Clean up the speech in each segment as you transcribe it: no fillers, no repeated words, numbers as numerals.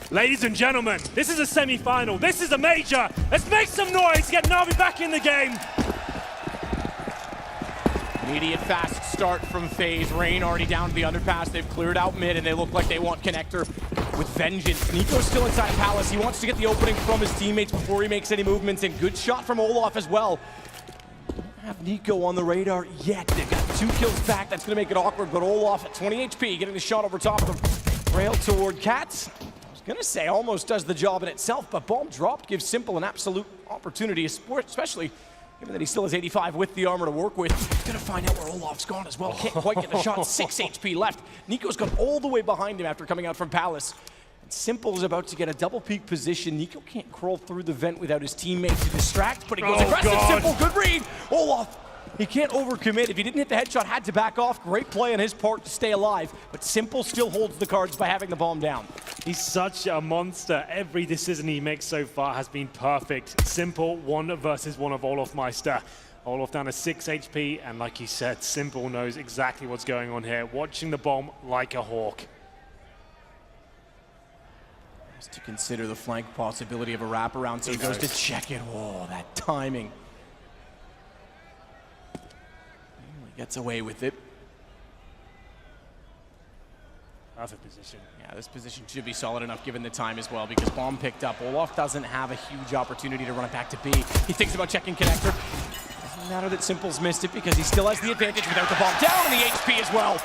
Ladies and gentlemen, this is a semi-final. This is a major. Let's make some noise to get Na'Vi back in the game. Immediate fast start from FaZe. Rain already down to the underpass. They've cleared out mid, and they look like they want connector with vengeance. Nico's still inside Palace. He wants to get the opening from his teammates before he makes any movements, and good shot from Olaf as well. Don't have Nico on the radar yet. They've got 2 kills back. That's going to make it awkward, but Olaf at 20 HP, getting the shot over top of them. Rail toward Cats. I was going to say almost does the job in itself, but bomb dropped gives Simple an absolute opportunity, especially given that he still has 85 with the armor to work with. He's going to find out where Olaf's gone as well. Can't quite get the shot. 6 HP left. Nico's got all the way behind him after coming out from Palace. And Simple is about to get a double peak position. Nico can't crawl through the vent without his teammates to distract, but he goes aggressive. God. Simple, good read. Olaf, he can't overcommit. If he didn't hit the headshot, had to back off. Great play on his part to stay alive, but Simple still holds the cards by having the bomb down. He's such a monster. Every decision he makes so far has been perfect. Simple 1 versus 1 of Olaf Meister. Olaf down to 6 HP, and like he said, Simple knows exactly what's going on here, watching the bomb like a hawk. Has to consider the flank possibility of a wraparound, so he goes to check it. Oh, that timing. He gets away with it. Perfect position. Yeah, this position should be solid enough given the time as well, because bomb picked up. Olaf doesn't have a huge opportunity to run it back to B. He thinks about checking connector. Doesn't matter that Simple's missed it because he still has the advantage without the bomb. Down and the HP as well.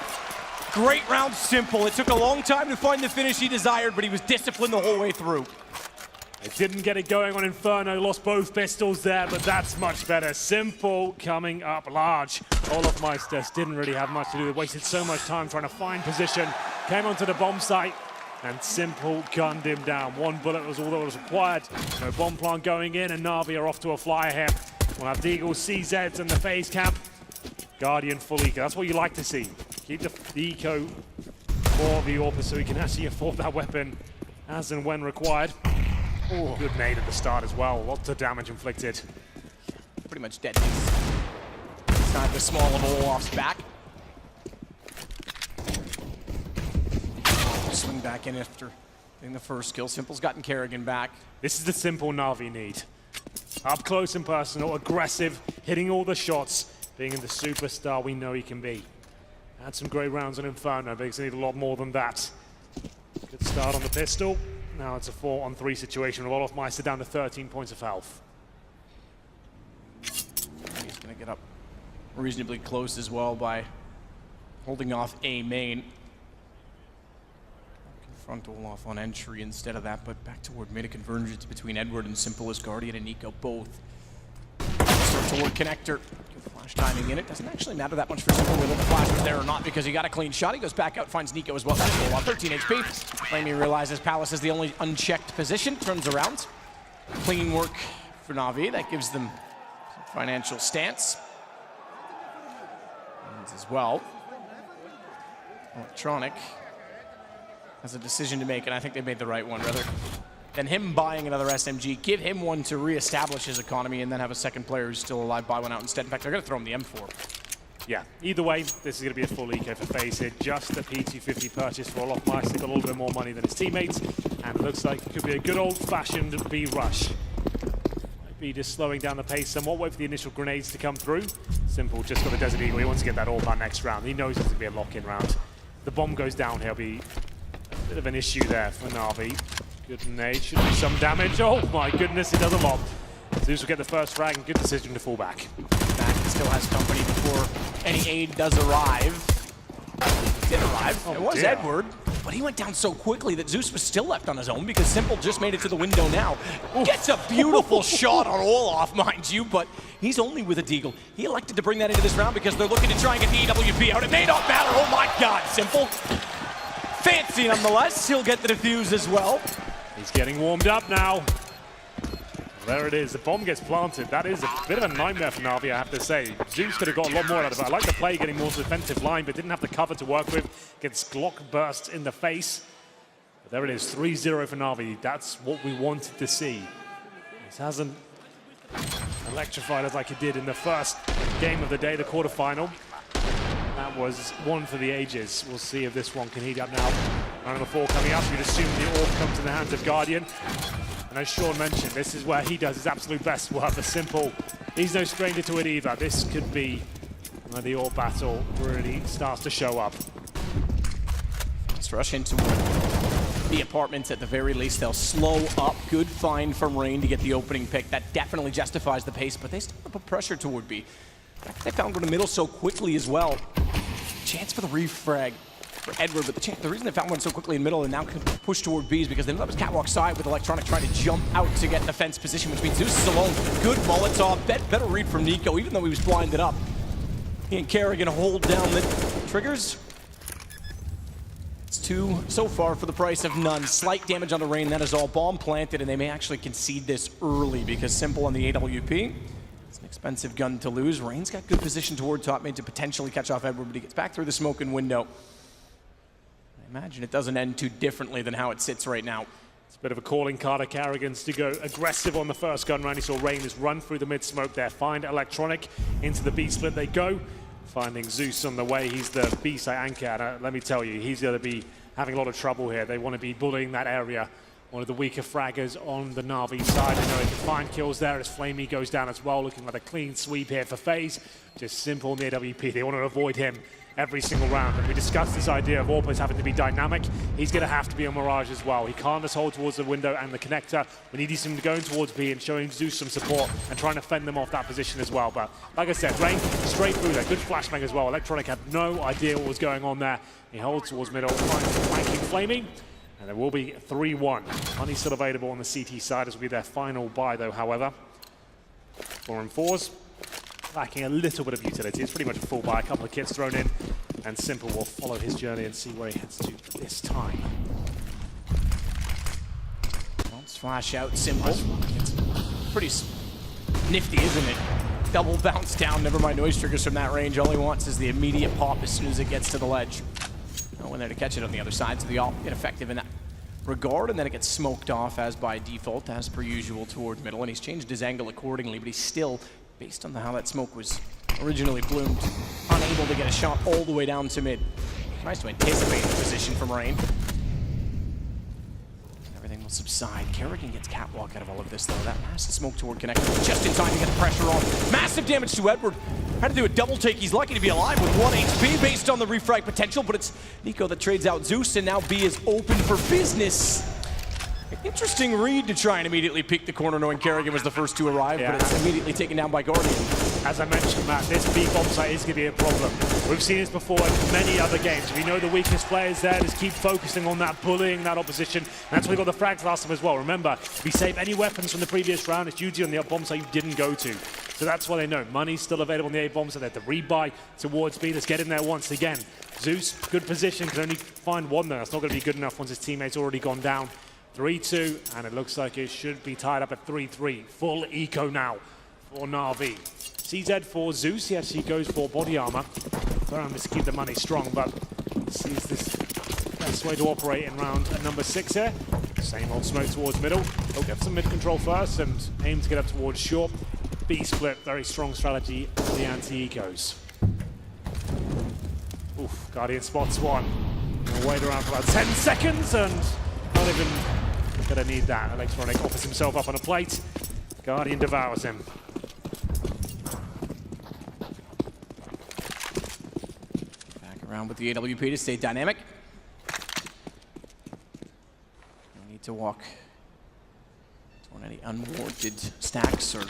Great round, Simple. It took a long time to find the finish he desired, but he was disciplined the whole way through. They didn't get it going on Inferno, lost both pistols there, but that's much better. Simple coming up large. Olaf Meister didn't really have much to do. They wasted so much time trying to find position. Came onto the bomb site, and Simple gunned him down. 1 bullet was all that was required. No bomb plant going in, and Na'Vi are off to a flyer here. We'll have Deagle, CZs, and the FaZe camp. Guardian full eco. That's what you like to see. Keep the eco for the Orpus so he can actually afford that weapon as and when required. Oh, good nade at the start as well. Lots of damage inflicted. Pretty much dead. Inside the small of Olaf's back. Swing back in after getting the first kill. Simple's gotten Kerrigan back. This is the Simple Na'Vi need. Up close and personal, aggressive, hitting all the shots, being the superstar we know he can be. Had some great rounds on Inferno, but he's need a lot more than that. Good start on the pistol. Now it's a 4-on-3 situation with Olaf Meister down to 13 points of health. He's going to get up reasonably close as well by holding off A main. Confront Olaf on entry instead of that, but back toward mid. A convergence between Edward and Simple as Guardian and Nico both. Start toward connector. Good flash timing in it. Doesn't actually matter that much for Simple whether the flash was there or not because he got a clean shot. He goes back out, finds Nico as well. Olaf 13 HP. Flamey realizes Palace is the only unchecked position. Turns around. Clean work for Na'Vi. That gives them some financial stance. And as well, Electronic has a decision to make, and I think they made the right one. Rather than him buying another SMG, give him one to reestablish his economy and then have a second player who's still alive buy one out instead. In fact, they're going to throw him the M4. Yeah, either way, this is going to be a full eco for FaZe here. Just a P250 purchase for Olaf Meister. Got a little bit more money than his teammates, and it looks like it could be a good old-fashioned B rush. Might be just slowing down the pace somewhat. Wait for the initial grenades to come through. Simple just got the Desert Eagle. He wants to get that all by next round. He knows it's going to be a lock-in round. The bomb goes down, he'll be a bit of an issue there for Na'Vi. Good nade, should do some damage. Oh my goodness, he does a lot. Zeus will get the first frag, and good decision to fall back. Back still has company before any aid does arrive. It did arrive. Oh, it was dear. Edward, but he went down so quickly that Zeus was still left on his own because Simple just made it to the window now. Oof. Gets a beautiful shot on Olaf, mind you, but he's only with a deagle. He elected to bring that into this round because they're looking to try and get the EWP out. It may not matter. Oh my God, Simple. Fancy nonetheless. He'll get the defuse as well. He's getting warmed up now. There it is, the bomb gets planted. That is a bit of a nightmare for Na'Vi, I have to say. Zeus could have got a lot more out of it. I like the play getting more defensive line, but didn't have the cover to work with. Gets Glock bursts in the face. But there it is, 3-0 for Na'Vi. That's what we wanted to see. This hasn't electrified us like it did in the first game of the day, the quarterfinal. That was one for the ages. We'll see if this one can heat up now. Round number 4 coming up. You'd assume the orb comes in the hands of Guardian. And as Sean mentioned, this is where he does his absolute best work. The simple, he's no stranger to it either. This could be where the orb battle really starts to show up. Let's rush into the apartments at the very least. They'll slow up. Good find from Rain to get the opening pick. That definitely justifies the pace, but they still put pressure toward B. They found one in the middle so quickly as well. Chance for the refrag for Edward, but the reason they found one so quickly in the middle and now can push toward B is because they know that was catwalk side with Electronic trying to jump out to get defense position, which means Zeus is alone. Good Molotov. Better read from Nico, even though he was blinded up. He and Kerrigan hold down the triggers. It's 2 so far for the price of none. Slight damage on the Rain, that is all. Bomb planted, and they may actually concede this early because Simple on the AWP. It's an expensive gun to lose. Rain's got good position toward top mid to potentially catch off Edward, but he gets back through the smoking window. I imagine it doesn't end too differently than how it sits right now. It's a bit of a calling card of Kerrigan's to go aggressive on the first gun round. He saw Rain just run through the mid-smoke there, find Electronic into the B-split they go. Finding Zeus on the way, he's the B-site anchor, and let me tell you, he's going to be having a lot of trouble here. They want to be bullying that area. One of the weaker fraggers on the Na'Vi side. I know he can find kills there as Flamey goes down as well, looking like a clean sweep here for FaZe. Just simple in the AWP. They want to avoid him every single round. And we discussed this idea of Orpus having to be dynamic. He's going to have to be on Mirage as well. He can't just hold towards the window and the connector. We need him going towards B and showing Zeus some support and trying to fend them off that position as well. But like I said, Rain straight through there. Good flashbang as well. Electronic had no idea what was going on there. He holds towards middle, flanking Flaming. And there will be 3-1. Money still available on the CT side. This will be their final buy though, however. 4 and 4s. Lacking a little bit of utility. It's pretty much a full buy, a couple of kits thrown in, and Simple will follow his journey and see where he heads to this time. Let's flash out Simple. It's pretty nifty, isn't it? Double bounce down, never mind noise triggers from that range. All he wants is the immediate pop as soon as it gets to the ledge. No one there to catch it on the other side, so the AWP get effective in that regard, and then it gets smoked off as by default, as per usual, toward middle, and he's changed his angle accordingly, but he's still, based on how that smoke was originally bloomed, unable to get a shot all the way down to mid. Tries to anticipate the position from Rain. Everything will subside. Kerrigan gets catwalk out of all of this, though. That massive smoke toward connector just in time to get the pressure on. Massive damage to Edward. Had to do a double take. He's lucky to be alive with 1 HP based on the refrag potential, but it's Nico that trades out Zeus, and now B is open for business. Interesting read to try and immediately peek the corner knowing Kerrigan was the first to arrive, but it's immediately taken down by Guardian. As I mentioned, Matt, this B bomb site is going to be a problem. We've seen this before in many other games. We know the weakest players there, just keep focusing on that, bullying that opposition. And that's why we got the frags last time as well. Remember, if we save any weapons from the previous round, it's usually on the bomb site you didn't go to. So that's why they know money's still available on the A bomb, so they have to rebuy towards B. Let's get in there once again. Zeus, good position, can only find one there. That's not going to be good enough once his teammate's already gone down. 3-2, and it looks like it should be tied up at 3-3. Full eco now for Na'Vi. CZ for Zeus, he actually goes for body armor. Throwing this to keep the money strong, but sees this best way to operate in round number 6 here. Same old smoke towards middle. He'll get some mid control first and aim to get up towards short. B split, very strong strategy for the anti-ecos. Oof, Guardian spots one. He'll wait around for about 10 seconds and not even gonna need that. Electronic offers himself up on a plate. Guardian devours him. Back around with the AWP to stay dynamic. No need to walk toward any unwarranted stacks or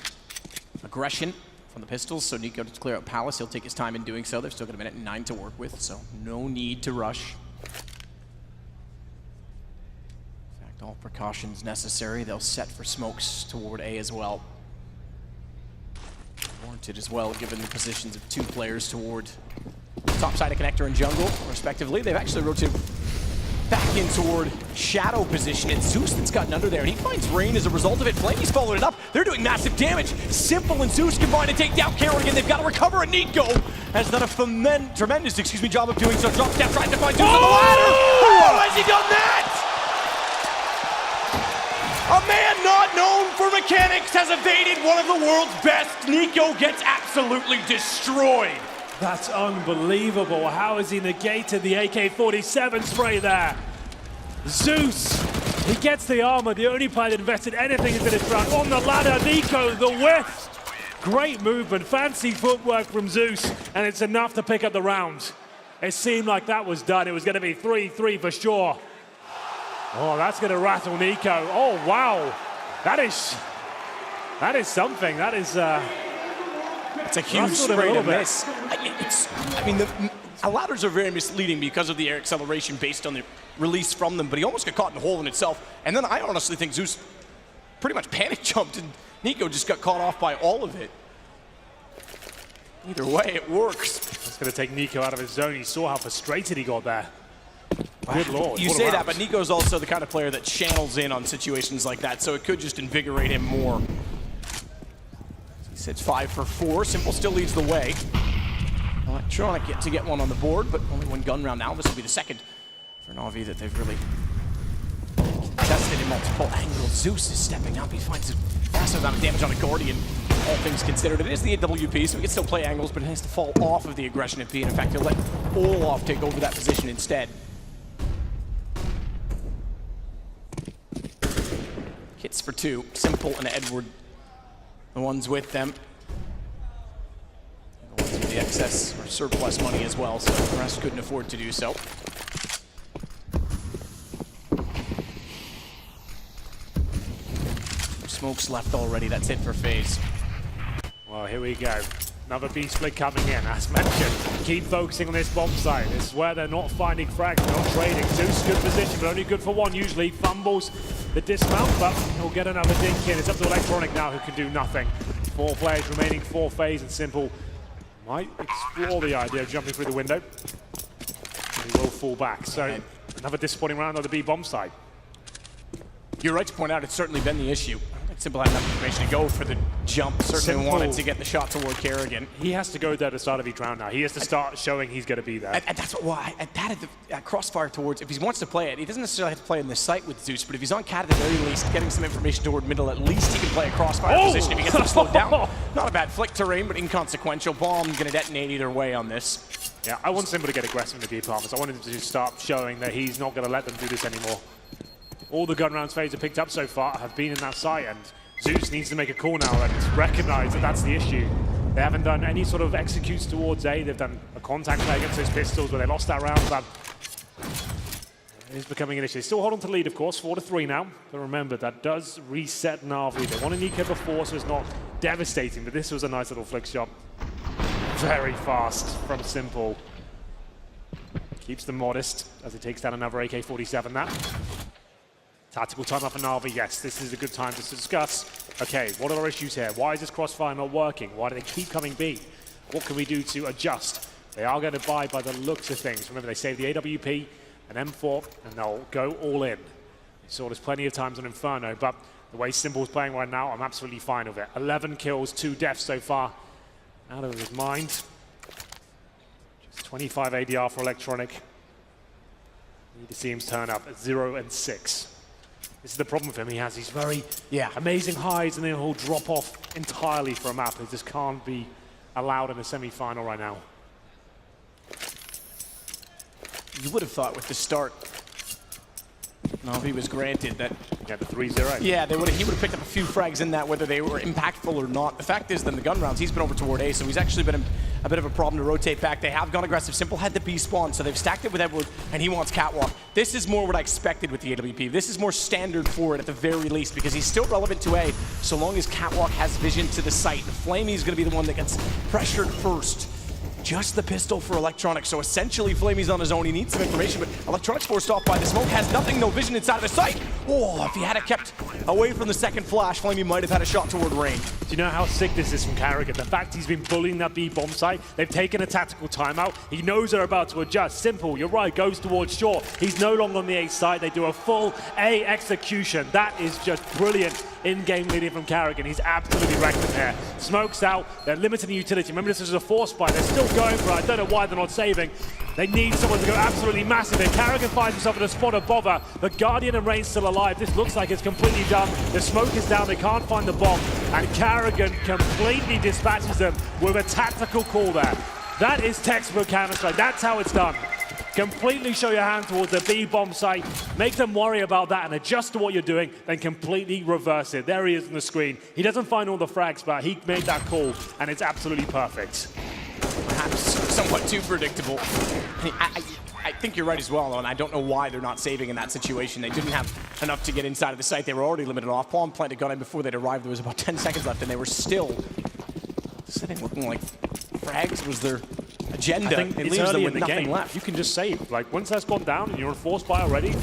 aggression from the pistols. So Nico to clear out Palace. He'll take his time in doing so. They've still got 1:09 minutes to work with, so no need to rush. All precautions necessary. They'll set for smokes toward A as well. Warranted as well, given the positions of 2 players toward top side of connector and jungle, respectively. They've actually rotated back in toward shadow position. It's Zeus that's gotten under there, and he finds Rain as a result of it. Flamey's followed it up. They're doing massive damage. Simple and Zeus combine to take down Kerrigan. They've got to recover, and Nico has done a tremendous job of doing so. Drops down, trying to find Zeus on the ladder. Oh, has he done that? A man not known for mechanics has evaded one of the world's best. Nico gets absolutely destroyed. That's unbelievable. How has he negated the AK-47 spray there? Zeus, he gets the armor. The only player that invested anything into this round. On the ladder, Nico, the whiff. Great movement, fancy footwork from Zeus, and it's enough to pick up the round. It seemed like that was done. It was going to be 3-3 for sure. Oh, that's going to rattle Nico. Oh, wow. That is something. That is... it's a huge spray to miss. I mean, the ladders are very misleading because of the air acceleration based on the release from them, but he almost got caught in the hole in itself. And then I honestly think Zeus pretty much panic jumped, and Nico just got caught off by all of it. Either way, it works. That's going to take Nico out of his zone. He saw how frustrated he got there. Good lord. You say that, but Nico's also the kind of player that channels in on situations like that, so it could just invigorate him more. He sits 5 for 4. Simple still leads the way. Electronic get to get one on the board, but only one gun round now. This will be the second for Na'Vi that they've really tested in multiple angles. Zeus is stepping up. He finds a massive amount of damage on the Guardian. All things considered, it is the AWP, so he can still play angles, but it has to fall off of the aggression at B. And in fact, he'll let Olaf take over that position instead. Hits for 2. Simple and Edward, the ones with them. The ones with the excess or surplus money as well, so the rest couldn't afford to do so. Smokes left already. That's it for FaZe. Well, here we go. Another B split coming in. As mentioned, keep focusing on this bomb site. This is where they're not finding frags, they're not trading. Zeus, good position, but only good for one usually. Fumbles the dismount, but he'll get another dink in. It's up to Electronic now, who can do nothing. 4 players remaining, 4 FaZe, and Simple might explore the idea of jumping through the window. And he will fall back. So another disappointing round on the B bomb site. You're right to point out it's certainly been the issue. Simple had enough information to go for the jump. Certainly wanted to get the shot toward Kerrigan. He has to go there to start of each round now. He has to start showing he's going to be there. And that's why at Crossfire towards, if he wants to play it, he doesn't necessarily have to play in the site with Zeus, but if he's on Cat at the very least, getting some information toward middle, at least he can play a Crossfire position if he gets him slowed down. Not a bad flick terrain, but inconsequential. Bomb going to detonate either way on this. Yeah, I want Simple to get aggressive in the B apartments. I want him to start showing that he's not going to let them do this anymore. All the gun rounds FaZe have picked up so far have been in that site, and Zeus needs to make a call now and recognize that that's the issue. They haven't done any sort of executes towards A. They've done a contact play against those pistols where they lost that round, but it is becoming an issue. They still hold on to lead, of course, 4-3 now. But remember, that does reset Na'Vi. They wanted Nico before, so it's not devastating, but this was a nice little flick shot. Very fast from Simple. Keeps them modest as he takes down another AK-47 now. Tactical timeout for Na'Vi, yes, this is a good time to discuss. Okay, what are our issues here? Why is this crossfire not working? Why do they keep coming B? What can we do to adjust? They are going to buy by the looks of things. Remember, they save the AWP, an M4, and they'll go all in. You saw this plenty of times on Inferno, but the way Simple's playing right now, I'm absolutely fine with it. 11 kills, 2 deaths so far. Out of his mind. Just 25 ADR for Electronic. Need to see him turn up at 0-6. This is the problem with him. He has these very amazing highs, and then he'll drop off entirely for a map. It just can't be allowed in a semi-final right now. You would have thought with the start, Na'Vi was granted that. Yeah, the 3-0. Yeah, he would have picked up a few frags in that, whether they were impactful or not. The fact is, then the gun rounds, he's been over toward A, so he's actually been a bit of a problem to rotate back. They have gone aggressive. Simple had the B spawn, so they've stacked it with Edward, and he wants Catwalk. This is more what I expected with the AWP. This is more standard for it at the very least, because he's still relevant to A, so long as Catwalk has vision to the site. Flamey is going to be the one that gets pressured first. Just the pistol for Electronic, so essentially Flamey's on his own. He needs some information, but Electronic's forced off by the smoke, has nothing, no vision inside of his sight. Oh, if he had it kept away from the second flash, Flamey might have had a shot toward range. Do you know how sick this is from Kerrigan? The fact he's been bullying that B bomb site, they've taken a tactical timeout. He knows they're about to adjust. Simple, you're right, goes towards short. He's no longer on the A side. They do a full A execution. That is just brilliant in-game leading from Kerrigan. He's absolutely wrecked them here. Smoke's out. They're limiting the utility. Remember, this is a force buy. They're still going for it. I don't know why they're not saving. They need someone to go absolutely massive here. Kerrigan finds himself in a spot of bother, but Guardian and Rain's still alive. This looks like it's completely done. The smoke is down. They can't find the bomb, and Kerrigan completely dispatches them with a tactical call there. That is textbook Counter-Strike. That's how it's done. Completely show your hand towards the B bomb site, make them worry about that and adjust to what you're doing, then completely reverse it. There he is on the screen. He doesn't find all the frags, but he made that call, and it's absolutely perfect. Perhaps somewhat too predictable. I think you're right as well, though, and I don't know why they're not saving in that situation. They didn't have enough to get inside of the site. They were already limited off. Palm planted gun in before they'd arrived. There was about 10 seconds left, and they were still sitting looking like frags was their agenda. I think it it's leaves them early with in the nothing game. left. You can just save. Like, once that's gone down and you're on force buy already,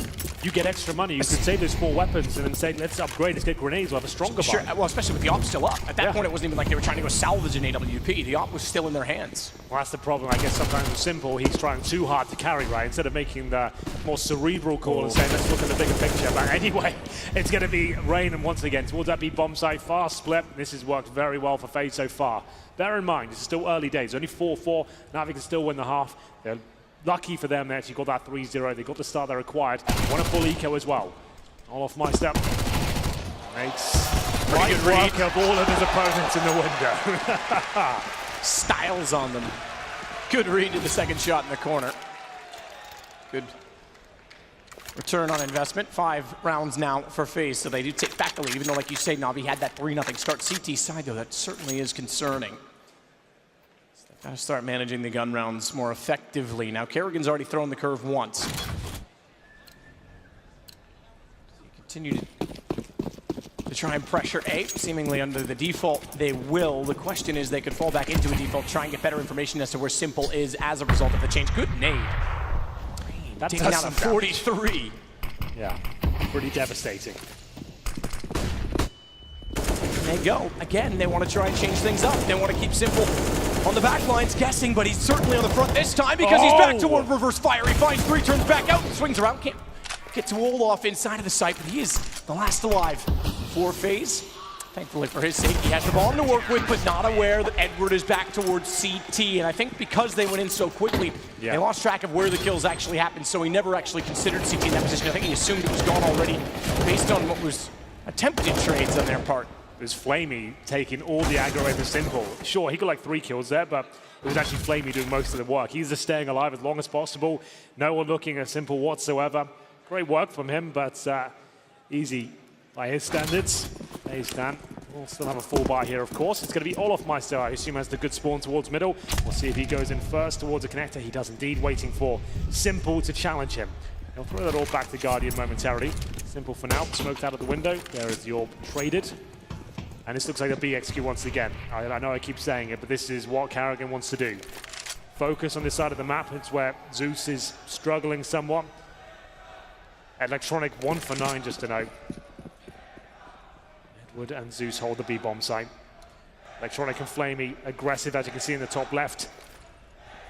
you get extra money. You can save those 4 weapons and then say, let's upgrade, let's get grenades, we'll have a stronger Sure, buy. well, especially with the op still up. At that point, it wasn't even like they were trying to go salvage an AWP. The op was still in their hands. Well, that's the problem. I guess sometimes with Simple, he's trying too hard to carry, right? Instead of making the more cerebral call and saying, let's look at the bigger picture. But anyway, it's going to be Rain, and once again, towards that B bomb site, fast split. This has worked very well for FaZe so far. Bear in mind, it's still early days. Only 4-4. Now they can still win the half. They're lucky for them they actually got that 3-0. They got the start they required. Want a full eco as well. Olaf Meister makes light work of all of his opponents in the window. Styles on them. Good read to the second shot in the corner. Good return on investment. 5 rounds now for FaZe, so they do take back the lead, even though, like you say, Navi had that 3-0 start. CT side, though, that certainly is concerning. So they've got to start managing the gun rounds more effectively. Now, Kerrigan's already thrown the curve once. Continue to try and pressure A, seemingly under the default. They will. The question is they could fall back into a default, try and get better information as to where Simple is as a result of the change. Good nade. That taking out a 43. Yeah, pretty devastating. They go. Again, they want to try and change things up. They want to keep Simple on the back lines guessing, but he's certainly on the front this time because he's back toward reverse fire. He finds 3, turns back out, and swings around. Can't get to Olaf inside of the site, but he is the last alive for FaZe. Thankfully for his sake, he has the bomb to work with, but not aware that Edward is back towards CT. And I think because they went in so quickly, they lost track of where the kills actually happened, so he never actually considered CT in that position. I think he assumed it was gone already based on what was attempted trades on their part. It was Flamey taking all the aggro away for Simple. Sure, he got like 3 kills there, but it was actually Flamey doing most of the work. He's just staying alive as long as possible. No one looking at Simple whatsoever. Great work from him, but easy by his standards. There you stand. We'll still have a full buy here, of course. It's going to be Olaf Meister, I assume, has the good spawn towards middle. We'll see if he goes in first towards the connector. He does indeed, waiting for Simple to challenge him. He'll throw that all back to Guardian momentarily. Simple for now, smoked out of the window. There is the orb traded. And this looks like a BXQ once again. I know I keep saying it, but this is what Kerrigan wants to do. Focus on this side of the map. It's where Zeus is struggling somewhat. Electronic 1 for 9, just to note. Edward and Zeus hold the B-bomb site. Electronic and Flamey aggressive, as you can see in the top left,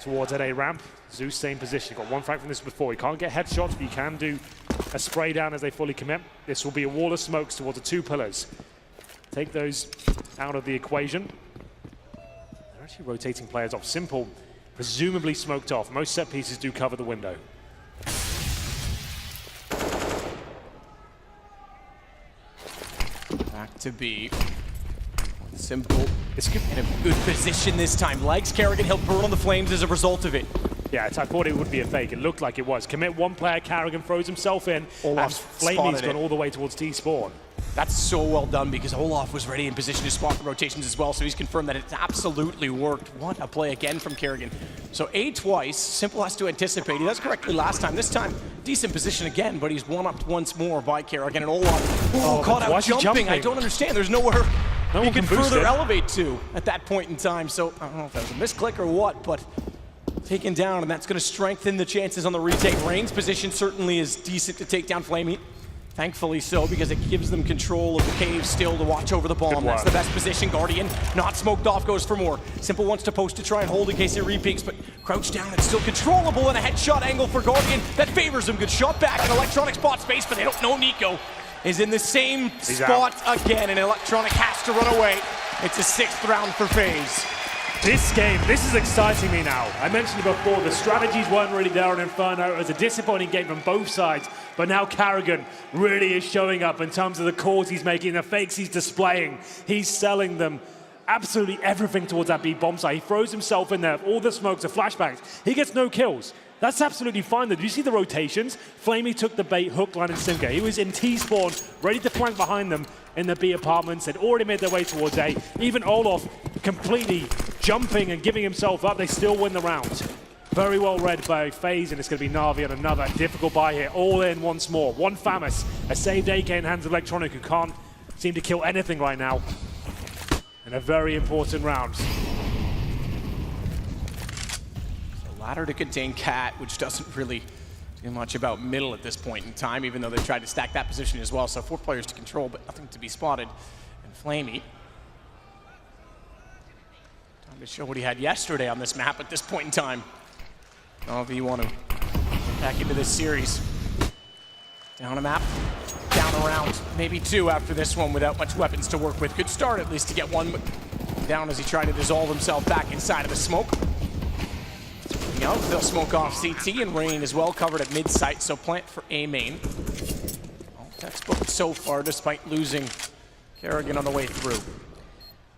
towards that A ramp. Zeus same position. Got 1 frag from this before. He can't get headshots, but he can do a spray down as they fully commit. This will be a wall of smokes towards the 2 pillars. Take those out of the equation. They're actually rotating players off. Simple, presumably smoked off. Most set pieces do cover the window. Back to B. Simple is in a good position this time. Likes Kerrigan, he'll burn on the flames as a result of it. Yeah, I thought it would be a fake. It looked like it was. Commit 1 player, Kerrigan throws himself in, Olaf's and Flamey's gone all the way towards T-spawn. That's so well done because Olaf was ready in position to spot the rotations as well, so he's confirmed that it's absolutely worked. What a play again from Kerrigan. So A twice, Simple has to anticipate. He does correctly last time. This time, decent position again, but he's one-upped once more by Kerrigan. And Olaf, caught out jumping. I don't understand. There's nowhere he can further elevate to at that point in time. So I don't know if that was a misclick or what, but taken down, and that's going to strengthen the chances on the retake. Rain's position certainly is decent to take down Flamey. Thankfully so, because it gives them control of the cave still to watch over the bomb. That's the best position. Guardian, not smoked off, goes for more. Simple wants to post to try and hold in case he repeaks, but crouched down, it's still controllable, and a headshot angle for Guardian that favors him. Good shot back, and Electronic spot space, but they don't know Nico is in the same spot again, and Electronic has to run away. It's a 6th round for FaZe. This game, this is exciting me now. I mentioned it before, the strategies weren't really there on Inferno. It was a disappointing game from both sides, but now Kerrigan really is showing up in terms of the calls he's making, the fakes he's displaying. He's selling them absolutely everything towards that B bomb site. He throws himself in there, all the smokes, the flashbangs. He gets no kills. That's absolutely fine though. Did you see the rotations? Flamey took the bait, hook, line, and sinker. He was in T-spawn, ready to flank behind them in the B apartments. They'd already made their way towards A. Even Olof completely jumping and giving himself up. They still win the round. Very well read by FaZe, and it's going to be Na'Vi on another difficult buy here. All in once more. One Famus, a saved AK in hands of Electronic, who can't seem to kill anything right now. In a very important round. Ladder to contain Cat, which doesn't really do much about middle at this point in time, even though they tried to stack that position as well. So 4 players to control, but nothing to be spotted. And Flamey, time to show what he had yesterday on this map at this point in time. Oh, if you want to back into this series. Down a map, down a round, maybe 2 after this one without much weapons to work with. Good start at least to get 1 down as he tried to dissolve himself back inside of the smoke. They'll smoke off CT, and Rain is well covered at mid-site, so plant for A main. Well, textbook so far, despite losing Kerrigan on the way through.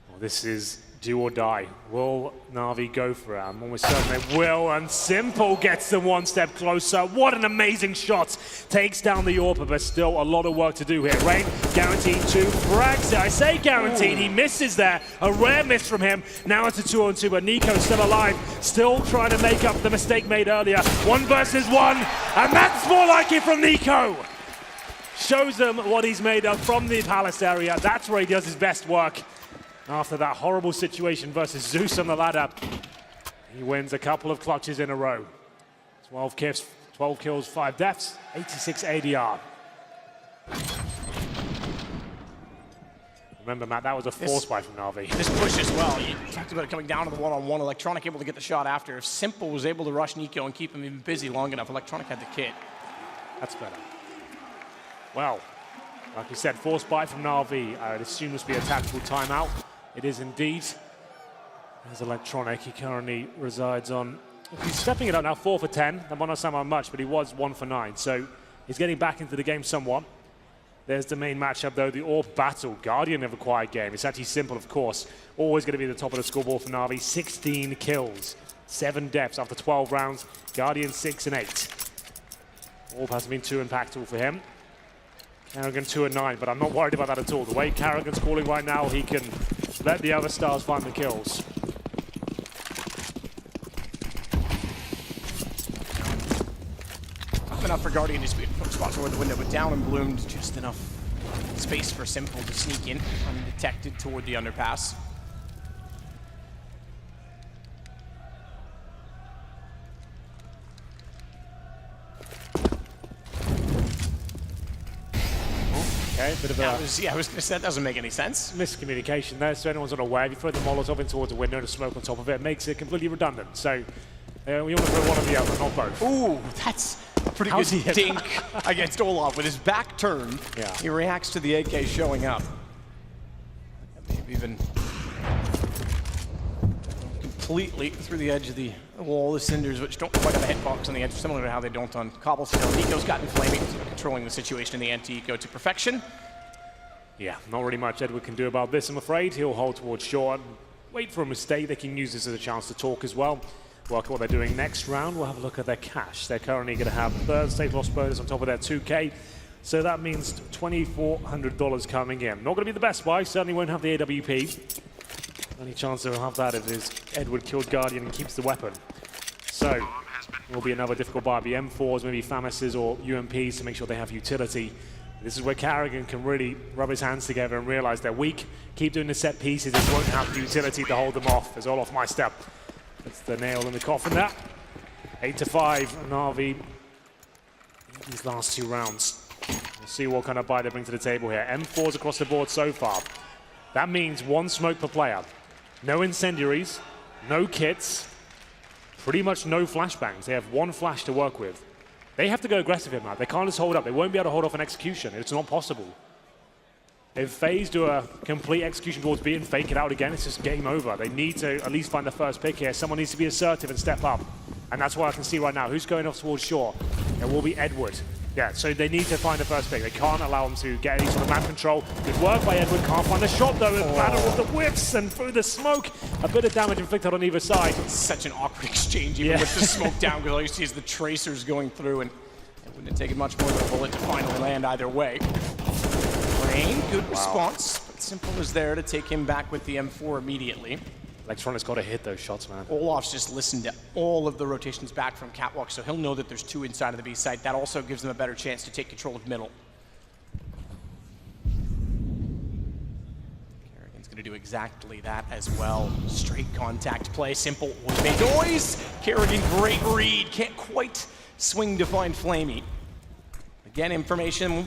Well, this is do or die. Will Na'Vi go for it? I'm almost certain they will, and Simple gets them 1 step closer. What an amazing shot. Takes down the AWP, but still a lot of work to do here. Rain guaranteed 2 frags. I say guaranteed, he misses there. A rare miss from him. Now it's a 2-on-2, but Nico's still alive. Still trying to make up the mistake made earlier. 1 versus 1, and that's more like it from Nico. Shows them what he's made of from the Palace area. That's where he does his best work. After that horrible situation versus Zeus on the ladder, he wins a couple of clutches in a row. 12 kills, 5 deaths, 86 ADR. Remember, Matt, that was a force buy from Na'Vi. This push as well. You talked about it coming down to the one-on-one. Electronic able to get the shot after. If Simple was able to rush Nico and keep him even busy long enough, Electronic had the kit. That's better. Well, like we said, force buy from Na'Vi. I would assume this will be a tactical timeout. It is indeed. There's Electronic. He currently resides on... He's stepping it up now, 4 for 10. That might not sound like much, but he was 1 for 9. So he's getting back into the game somewhat. There's the main matchup, though, the AWP battle. Guardian of a quiet game. It's actually Simple, of course. Always going to be at the top of the scoreboard for Na'Vi. 16 kills, 7 deaths after 12 rounds. Guardian 6 and 8. AWP hasn't been too impactful for him. Kerrigan 2 and 9, but I'm not worried about that at all. The way Kerrigan's calling right now, he can let the other stars find the kills. Not enough for Guardian to speed spot toward the window, but down and bloomed, just enough space for Simple to sneak in undetected toward the underpass. Okay, bit of a... I was going to say, that doesn't make any sense. Miscommunication there, so anyone's unaware. If you throw the Molotov in towards a window to smoke on top of it, it makes it completely redundant. So we want to throw one or the other, not both. Ooh, that's a pretty good dink against Olof. With his back turned, he reacts to the AK showing up. Maybe even completely through the edge of the wall. The cinders, which don't quite have a hitbox on the edge, similar to how they don't on Cobblestone. Nico's gotten Flaming, controlling the situation in the anti-eco to perfection. Yeah, not really much Edward can do about this, I'm afraid. He'll hold towards short, wait for a mistake. They can use this as a chance to talk as well. Work at what they're doing next round. We'll have a look at their cash. They're currently going to have third state loss bonus on top of their 2K. So that means $2,400 coming in. Not going to be the best buy, certainly won't have the AWP. Only chance they'll have that if it is Edward killed Guardian and keeps the weapon. So it will be another difficult buy. The M4s, maybe FAMUSs or UMPs to make sure they have utility. This is where Kerrigan can really rub his hands together and realize they're weak. Keep doing the set pieces, it won't have the utility to hold them off. It's all off my step. That's the nail in the coffin there. 8-5, Na'Vi these last 2 rounds. We'll see what kind of buy they bring to the table here. M4s across the board so far. That means 1 smoke per player. No incendiaries, no kits, pretty much no flashbangs. They have 1 flash to work with. They have to go aggressive here, man. They can't just hold up. They won't be able to hold off an execution. It's not possible. If FaZe do a complete execution towards B and fake it out again, it's just game over. They need to at least find the first pick here. Someone needs to be assertive and step up. And that's what I can see right now. Who's going off towards shore? It will be Edward. Yeah, so they need to find the first pick. They can't allow them to get any sort of map control. Good work by Edward. Can't find the shot though. The battle of the whips and through the smoke. A bit of damage inflicted on either side. Such an awkward exchange, even with the smoke down, because all you see is the tracers going through, and it wouldn't have taken much more than a bullet to finally land either way. Rain, good response, but Simple is there to take him back with the M4 immediately. Electronic's got to hit those shots, man. Olaf's just listened to all of the rotations back from Catwalk, so he'll know that there's two inside of the B site. That also gives them a better chance to take control of middle. Kerrigan's going to do exactly that as well. Straight contact play. Simple would make noise. Kerrigan, great read. Can't quite swing to find Flamey. Again, information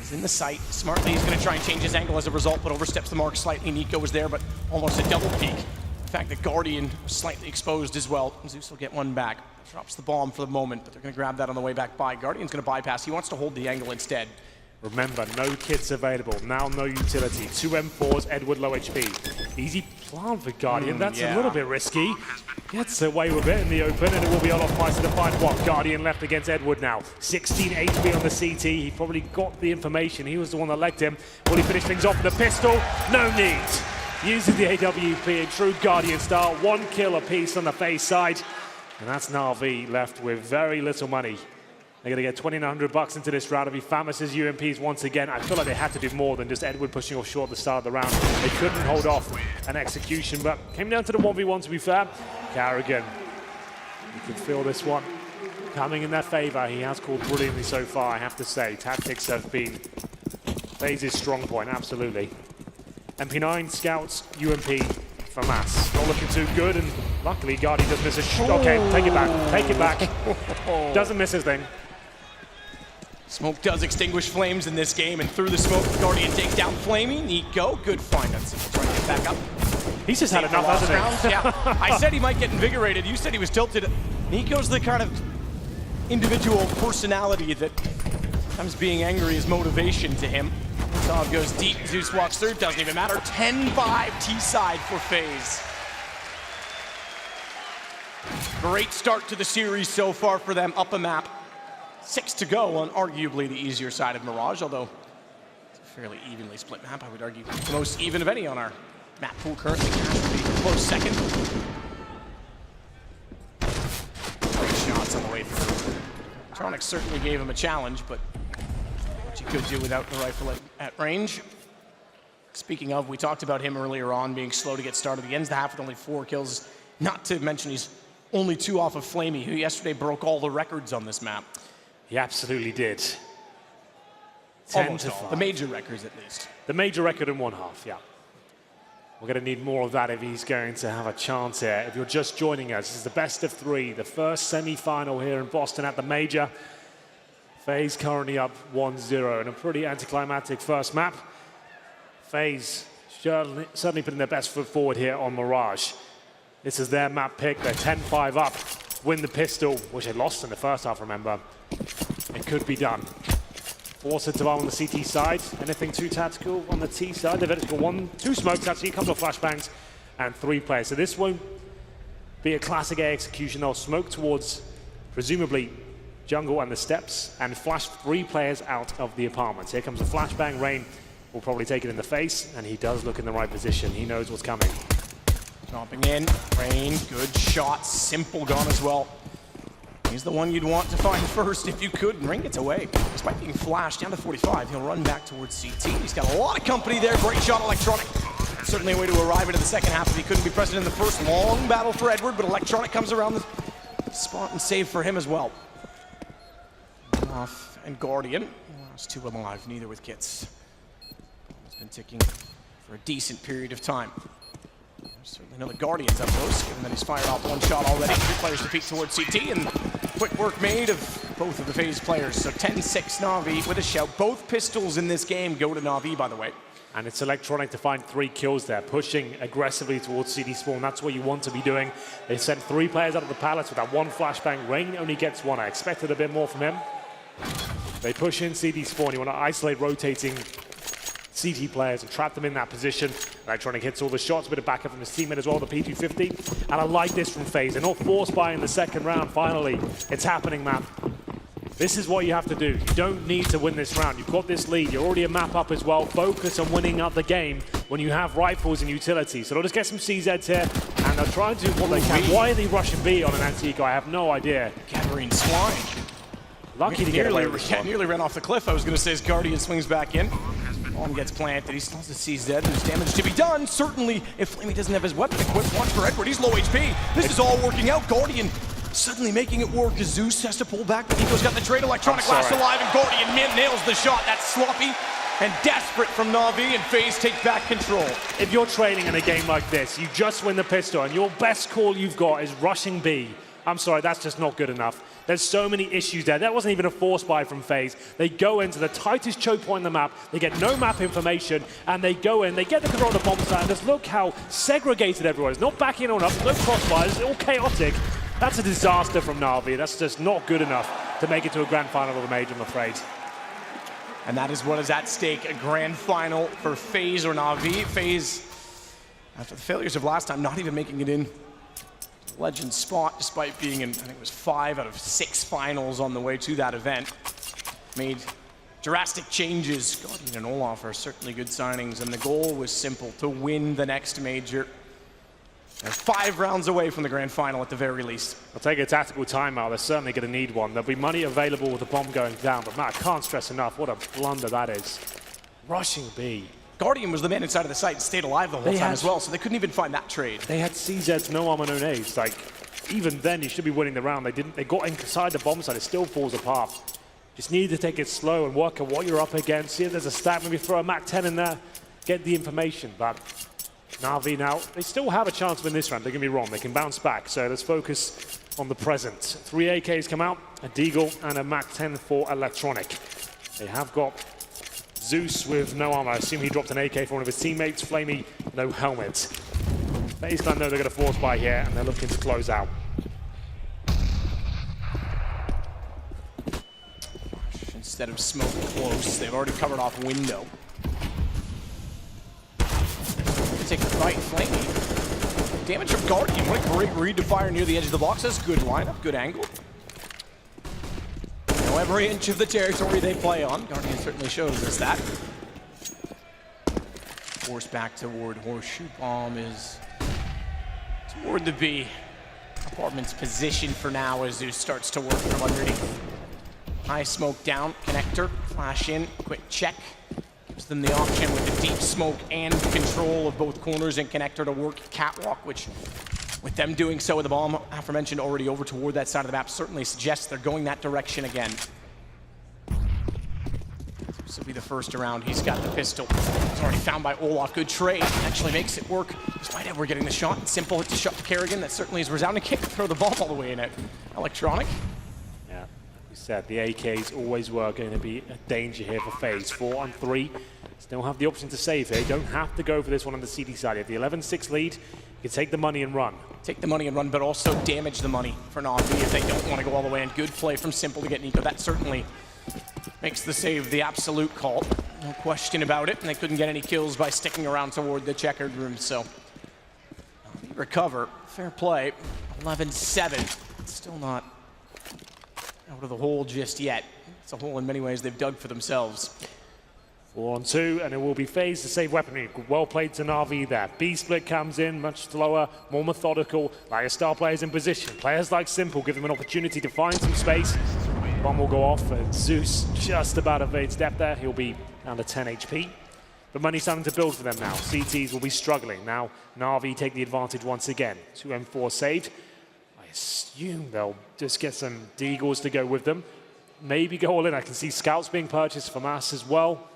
is in the sight. Smartly, he's going to try and change his angle as a result, but oversteps the mark slightly. Nico was there, but almost a double peek. In fact, the Guardian was slightly exposed as well. Zeus will get one back. Drops the bomb for the moment, but they're going to grab that on the way back by. Guardian's going to bypass. He wants to hold the angle instead. Remember, no kits available. Now no utility. 2 M4s, Edward low HP. Easy plan for Guardian. That's a little bit risky. Gets away with it in the open, and it will be Olaf Meister to find one. Guardian left against Edward now. 16 HP on the CT. He probably got the information. He was the one that legged him. Will he finish things off with a pistol? No need. Uses the AWP in true Guardian style. 1 kill apiece on the FaZe side. And that's Na'Vi left with very little money. They're going to get $2,900 into this round. It'll be Famus's UMPs once again. I feel like they had to do more than just Edward pushing off short at the start of the round. They couldn't hold off an execution, but came down to the 1v1 to be fair. Kerrigan, you can feel this one coming in their favor. He has called brilliantly so far, I have to say. Tactics have been FaZe's strong point, absolutely. MP9 scouts UMP for Mass. Not looking too good, and luckily Guardian does miss a shot. Okay, take it back, take it back. Doesn't miss his thing. Smoke does extinguish flames in this game, and through the smoke, Guardian takes down Flamey. Nico, good find. That's trying to get back up. He's just had enough, hasn't he? Yeah, I said he might get invigorated. You said he was tilted. Nico's the kind of individual personality that sometimes being angry is motivation to him. Sav goes deep, Zeus walks through, doesn't even matter. 10-5 T-side for FaZe. Great start to the series so far for them, up a map. 6 to go on arguably the easier side of Mirage, although it's a fairly evenly split map. I would argue the most even of any on our map pool currently. Has to be close second. Great shots on the way through. Tronic certainly gave him a challenge, but what you could do without the rifle at range. Speaking of, we talked about him earlier on being slow to get started. He ends the half with only 4 kills. Not to mention he's only 2 off of Flamey, who yesterday broke all the records on this map. He absolutely did. Almost all. The major records, at least. The major record in 1/2, yeah. We're going to need more of that if he's going to have a chance here. If you're just joining us, this is the best of 3, the first semi-final here in Boston at the major. FaZe currently up 1-0 in a pretty anticlimactic first map. FaZe certainly putting their best foot forward here on Mirage. This is their map pick. They're 10-5 up. Win the pistol, which they lost in the first half, remember. It could be done. Force it to on the CT side. Anything too tactical on the T side. They've got 2 smokes, actually, a couple of flashbangs, and 3 players. So this won't be a classic A execution. They'll smoke towards, presumably, jungle and the steps, and flash 3 players out of the apartments. Here comes a flashbang. Rain will probably take it in the face, and he does look in the right position. He knows what's coming. Jumping in, Rain, good shot, Simple gone as well. He's the one you'd want to find first if you could, and Rain gets away. Despite being flashed down to 45, he'll run back towards CT. He's got a lot of company there, great shot, Electronic. Certainly a way to arrive into the second half if he couldn't be present in the first. Long battle for Edward, but Electronic comes around the spot and save for him as well. Off and Guardian, last 2 alive, neither with kits. It's been ticking for a decent period of time. Certainly know the Guardian's up close, given that he's fired off 1 shot already. 3 players to peek towards CT, and quick work made of both of the FaZe players. So 10-6 Na'Vi with a shout. Both pistols in this game go to Na'Vi, by the way. And it's Electronic to find 3 kills there, pushing aggressively towards CD spawn. That's what you want to be doing. They sent 3 players out of the palace with that 1 flashbang. Rain only gets 1. I expected a bit more from him. They push in CD spawn. You want to isolate rotating CT players and trap them in that position. Electronic hits all the shots, a bit of backup from his teammate as well, the P250. And I like this from FaZe. They're not force buying the second round, finally. It's happening, man. This is what you have to do. You don't need to win this round. You've got this lead. You're already a map up as well. Focus on winning up the game when you have rifles and utility. So they'll just get some CZs here, and they'll try and do what they can. Why are they rushing B on an anti-eco? I have no idea. Gathering swine. Lucky to get away with this one. Nearly ran off the cliff, I was going to say, as Guardian swings back in. Bomb gets planted. He still has the CZ. There's damage to be done. Certainly, if Flamey doesn't have his weapon equipped, watch for Edward. He's low HP. This is all working out. Guardian suddenly making it work as Zeus has to pull back, but Nico's got the trade. Electronic last alive, and Guardian nails the shot. That's sloppy and desperate from Na'Vi, and FaZe take back control. If you're trailing in a game like this, you just win the pistol, and your best call you've got is rushing B. I'm sorry, that's just not good enough. There's so many issues there. That wasn't even a force buy from FaZe. They go into the tightest choke point on the map, they get no map information, and they go in, they get the control of the bomb site, and just look how segregated everyone is. Not backing on up, no crossfires, it's all chaotic. That's a disaster from Na'Vi. That's just not good enough to make it to a grand final of the major, I'm afraid. And that is what is at stake, a grand final for FaZe or Na'Vi. FaZe, after the failures of last time, not even making it in Legend spot, despite being in, I think it was 5 out of 6 finals on the way to that event. Made drastic changes. Guardian and Olaf are certainly good signings, and the goal was simple, to win the next major. They're 5 rounds away from the grand final at the very least. I'll take a tactical timeout. They're certainly going to need one. There'll be money available with the bomb going down, but Matt, I can't stress enough what a blunder that is. Rushing B. Guardian was the man inside of the site and stayed alive the whole time as well, so they couldn't even find that trade. They had CZs, no armor, no nades. Like, even then, you should be winning the round. They didn't. They got inside the bomb site. It still falls apart. Just need to take it slow and work at what you're up against. See if there's a stack, maybe throw a MAP2 in there, get the information. But Na'Vi now, they still have a chance to win this round. Don't get me wrong. They can bounce back. So let's focus on the present. 3 AKs come out, a Deagle and a MAP2 for Electronic. They have got Zeus with no armor. I assume he dropped an AK for one of his teammates. Flamey, no helmet. FaZe know they're going to force by here, and they're looking to close out. Instead of smoke close, they've already covered off window. Take the fight, Flamey. Damage from Guardian. What a great read to fire near the edge of the box. That's good lineup, good angle. Know every inch of the territory they play on. Guardian certainly shows us that. Force back toward Horseshoe Bomb is toward the B. Apartment's position for now as Zeus starts to work from underneath. High smoke down, connector, flash in, quick check. Gives them the option with the deep smoke and control of both corners and connector to work catwalk, which with them doing so with the bomb aforementioned already over toward that side of the map certainly suggests they're going that direction again. This will be the first round. He's got the pistol. It's already found by Olaf. Good trade. Actually makes it work. Despite Edward getting the shot. Simple hit to shut to Kerrigan. That certainly is resounding. Can't throw the bomb all the way in it. Electronic. Yeah, like we said, the AKs always were going to be a danger here for FaZe. 4 on 3. Still have the option to save here. Don't have to go for this one on the CD side. You have the 11-6 lead. You can take the money and run. Take the money and run, but also damage the money for Na'Vi if they don't want to go all the way in. Good play from Simple to get Nico. That certainly makes the save the absolute call. No question about it. And they couldn't get any kills by sticking around toward the checkered room, so recover. Fair play. 11-7. Still not out of the hole just yet. It's a hole in many ways they've dug for themselves. 4 on 2, and it will be FaZe to save weaponry. Well played to Na'Vi there. B-split comes in, much slower, more methodical. Like a star players in position. Players like Simple give them an opportunity to find some space. Bomb will go off, and Zeus just about evades depth there. He'll be down to 10 HP. But money's starting to build for them now. CTs will be struggling. Now Na'Vi take the advantage once again. 2 M4 saved. I assume they'll just get some Deagles to go with them. Maybe go all in. I can see scouts being purchased from us as well.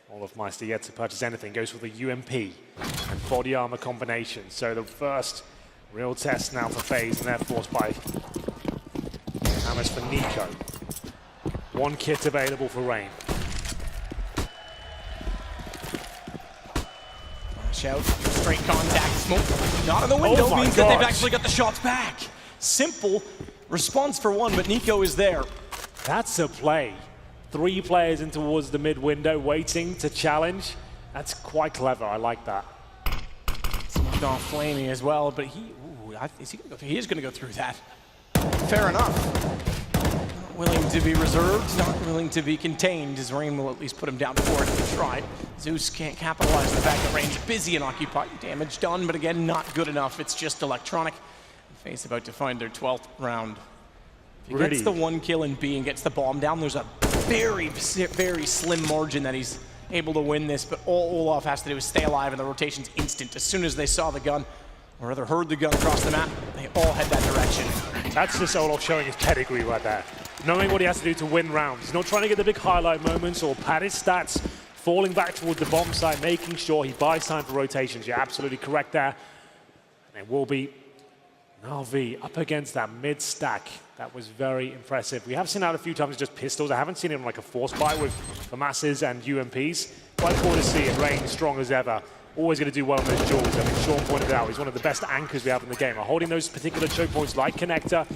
Olaf Meister yet to purchase anything, goes for the UMP and body armor combination. So the first real test now for FaZe, and they're forced by hammers for Nico. 1 kit available for Rain. Flash out, straight contact, smoke. Not in the window, means that they've actually got the shots back. Simple response for 1, but Nico is there. That's a play. 3 players in towards the mid window, waiting to challenge. That's quite clever. I like that. Smoked off Flamey as well, but he is going to go through that. Fair enough. Not willing to be reserved, not willing to be contained, as Rain will at least put him down for it to try. Zeus can't capitalize on the fact that Rain's busy and occupied. Damage done, but again, not good enough. It's just electronic. FaZe about to find their 12th round. If he gets the 1 kill in B and gets the bomb down, there's a very, very slim margin that he's able to win this, but all Olaf has to do is stay alive, and the rotation's instant. As soon as they saw the gun, or rather heard the gun across the map, they all head that direction. That's just Olaf showing his pedigree right there. Knowing what he has to do to win rounds. He's not trying to get the big highlight moments or pad his stats, falling back towards the bomb side, making sure he buys time for rotations. You're absolutely correct there. And it will be Na'Vi up against that mid stack. That was very impressive. We have seen that a few times, just pistols. I haven't seen him like a force buy with FAMASs and UMPs. Quite cool to see it. Rain strong as ever. Always going to do well on those duels. I mean, Sean pointed out, he's one of the best anchors we have in the game. Holding those particular choke points like Connector,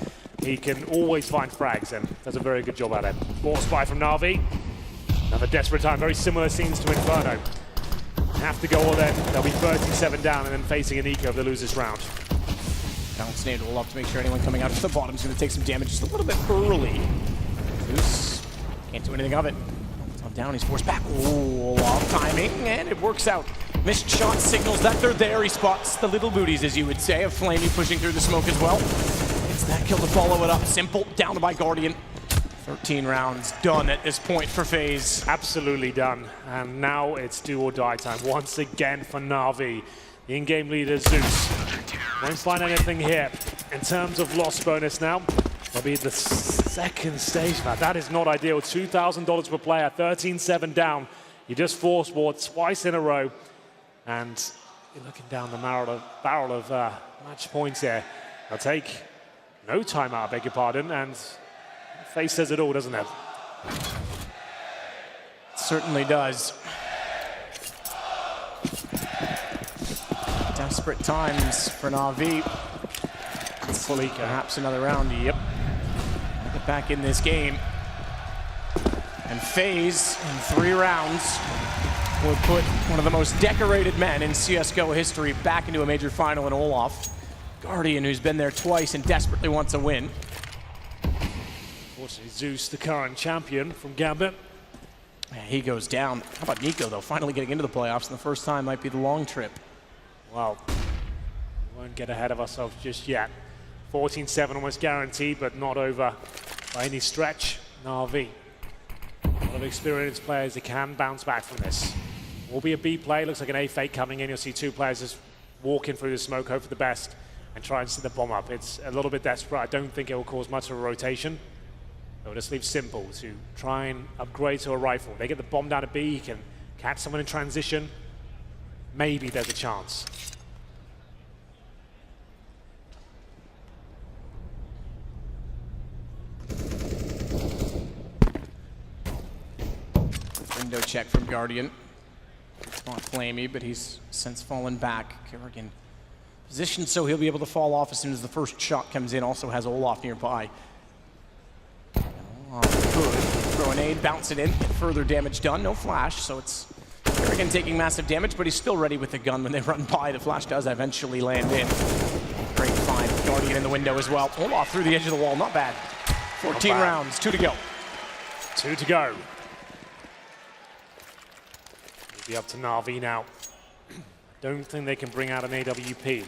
he can always find frags and does a very good job at it. Force buy from Na'Vi. Another desperate time. Very similar scenes to Inferno. Have to go all in. They'll be 37 down and then facing an eco if they lose this round. Bounce nade will love to make sure anyone coming out to the bottom is going to take some damage just a little bit early. Zeus can't do anything of it. On down, he's forced back. Oh, off timing, and it works out. Missed shot signals that they're there. He spots the little booties, as you would say, of Flamey pushing through the smoke as well. It's that kill to follow it up. Simple, down by Guardian. 13 rounds done at this point for FaZe. Absolutely done. And now it's do or die time once again for Na'Vi. The in-game leader, Zeus. Won't find anything here. In terms of loss bonus now, it'll be the second stage. Now, that is not ideal. $2,000 per player, 13-7 down. You just force war twice in a row. And you're looking down the barrel of match points here. They'll take no timeout, I beg your pardon, and FaZe says it all, doesn't it? It certainly does. Desperate times for Na'Vi. Perhaps another round. Yep. Get back in this game. And FaZe, in 3 rounds, would put one of the most decorated men in CSGO history back into a major final in Olaf. Guardian, who's been there twice and desperately wants a win. Unfortunately, Zeus, the current champion from Gambit. Yeah, he goes down. How about Nico, though? Finally getting into the playoffs, and the first time might be the long trip. Well, we won't get ahead of ourselves just yet. 14-7 almost guaranteed, but not over by any stretch. Na'Vi, a lot of experienced players that can bounce back from this. Will be a B play. Looks like an A fake coming in. You'll see 2 players just walking through the smoke, hope for the best, and try and set the bomb up. It's a little bit desperate. I don't think it will cause much of a rotation. It will just leave Simple to try and upgrade to a rifle. They get the bomb down to B. He can catch someone in transition. Maybe there's a chance. Window check from Guardian. It's not Flamey, but he's since fallen back. Kerrigan positioned so he'll be able to fall off as soon as the first shot comes in. Also has Olaf nearby. Olaf could throw a nade, bounce it in, get further damage done. No flash, so it's Kerrigan taking massive damage, but he's still ready with the gun when they run by. The flash does eventually land in. Great find. Guardian in the window as well. Olaf through the edge of the wall, not bad. 14 rounds, 2 to go. 2 to go. It'll be up to Na'Vi now. Don't think they can bring out an AWP.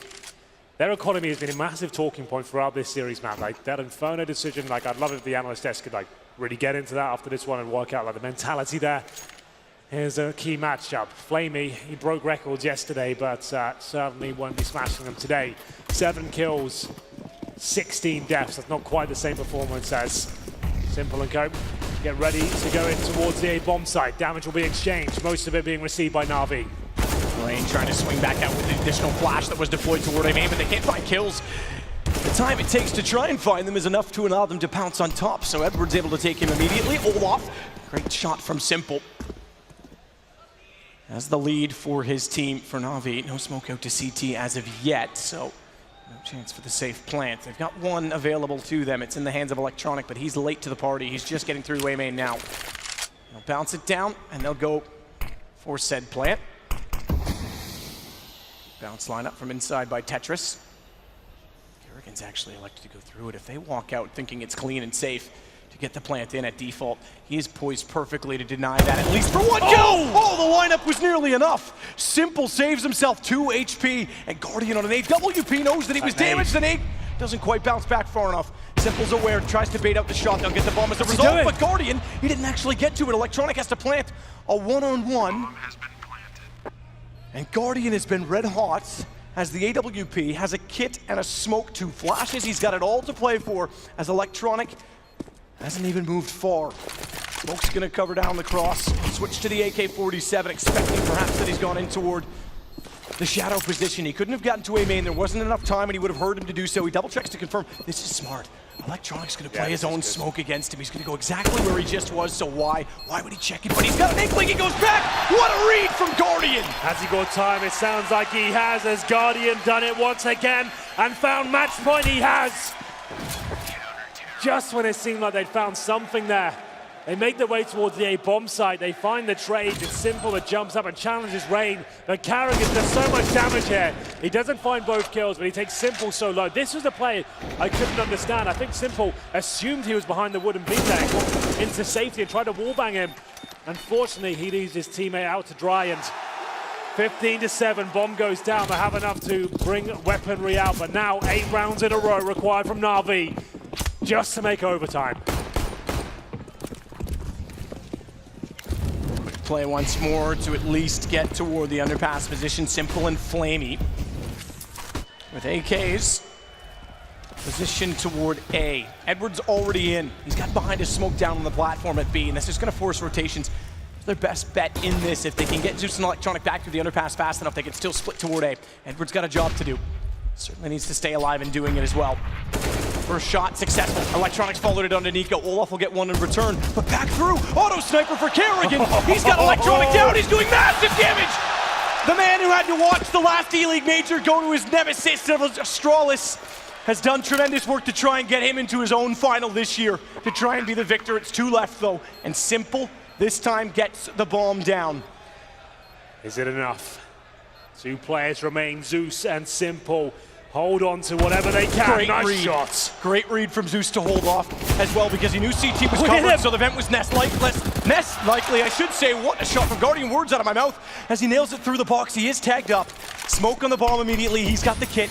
Their economy has been a massive talking point throughout this series, man. Like that Inferno decision, like I'd love if the analyst desk could like really get into that after this one and work out like the mentality there. Here's a key matchup. Flamey, he broke records yesterday, but certainly won't be smashing them today. 7 kills, 16 deaths. That's not quite the same performance as Simple and Co. Get ready to go in towards the A bomb site. Damage will be exchanged, most of it being received by Na'Vi. Rain trying to swing back out with the additional flash that was deployed toward him, but they can't find kills. The time it takes to try and find them is enough to allow them to pounce on top, so Edward's able to take him immediately. Olaf, great shot from Simple. As the lead for his team for Na'Vi. No smoke out to CT as of yet, so no chance for the safe plant. They've got one available to them. It's in the hands of Electronic, but he's late to the party. He's just getting through A main now. They'll bounce it down, and they'll go for said plant. Bounce lineup from inside by Tetris. Kerrigan's actually elected to go through it. If they walk out thinking it's clean and safe, to get the plant in at default. He is poised perfectly to deny that, at least for one kill! Oh, the lineup was nearly enough. Simple saves himself 2 HP, and Guardian on an AWP knows that he was damaged, and doesn't quite bounce back far enough. Simple's aware, tries to bait out the shot, they'll get the bomb as a result, but Guardian, he didn't actually get to it. Electronic has to plant a one-on-one, and Guardian has been red hot as the AWP has a kit and a smoke, 2 flashes. He's got it all to play for as Electronic hasn't even moved far. Smoke's gonna cover down the cross, switch to the AK-47, expecting perhaps that he's gone in toward the shadow position. He couldn't have gotten to A main, there wasn't enough time, and he would have heard him to do so. He double checks to confirm, this is smart. Electronic's gonna play his own smoke against him. He's gonna go exactly where he just was, so why would he check it? But he's got an inkling, he goes back! What a read from Guardian! Has he got time? It sounds like he has, as Guardian done it once again and found match point. He has! Just when it seemed like they'd found something there, they make their way towards the A bomb site. They find the trade. It's Simple that jumps up and challenges Rain. But Carrigan does so much damage here. He doesn't find both kills, but he takes Simple so low. This was the play I couldn't understand. I think Simple assumed he was behind the wooden beam there, got into safety and tried to wallbang him. Unfortunately, he leaves his teammate out to dry, and 15-7, bomb goes down. They have enough to bring weaponry out, but now 8 rounds in a row required from Na'Vi just to make overtime. Play once more to at least get toward the underpass position. Simple and Flamey with AKs positioned toward A. Edwards already in. He's got behind his smoke down on the platform at B, and this is going to force rotations. Their best bet in this. If they can get Zeus and Electronic back through the underpass fast enough, they can still split toward A. Edwards got a job to do. Certainly needs to stay alive in doing it as well. First shot successful. Electronics followed it onto Nico. Olaf will get one in return, but back through. Auto sniper for Carrigan. He's got Electronic down. He's doing massive damage. The man who had to watch the last E-League major go to his nemesis of Astralis has done tremendous work to try and get him into his own final this year, to try and be the victor. It's 2 left though, and Simple this time gets the bomb down. Is it enough? 2 players remain, Zeus and Simple. Hold on to whatever they can. Great nice read. shots. Great read from Zeus to hold off as well, because he knew CT was covered, so the vent was less likely, I should say. What a shot from Guardian, words out of my mouth, as he nails it through the box. He is tagged up. Smoke on the bomb immediately. He's got the kit.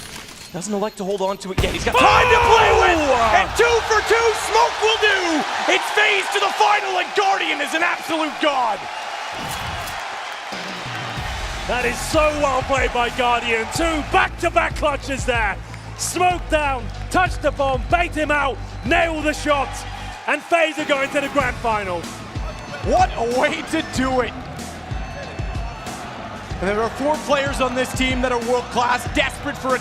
Doesn't elect to hold on to it yet. He's got time to play with, and 2 for 2, Smoke will do. It's FaZe to the final, and Guardian is an absolute god. That is so well played by Guardian. 2 back-to-back clutches there. Smoke down, touch the bomb, bait him out, nail the shot, and FaZe are going to the grand final. What a way to do it. And there are 4 players on this team that are world-class, desperate for a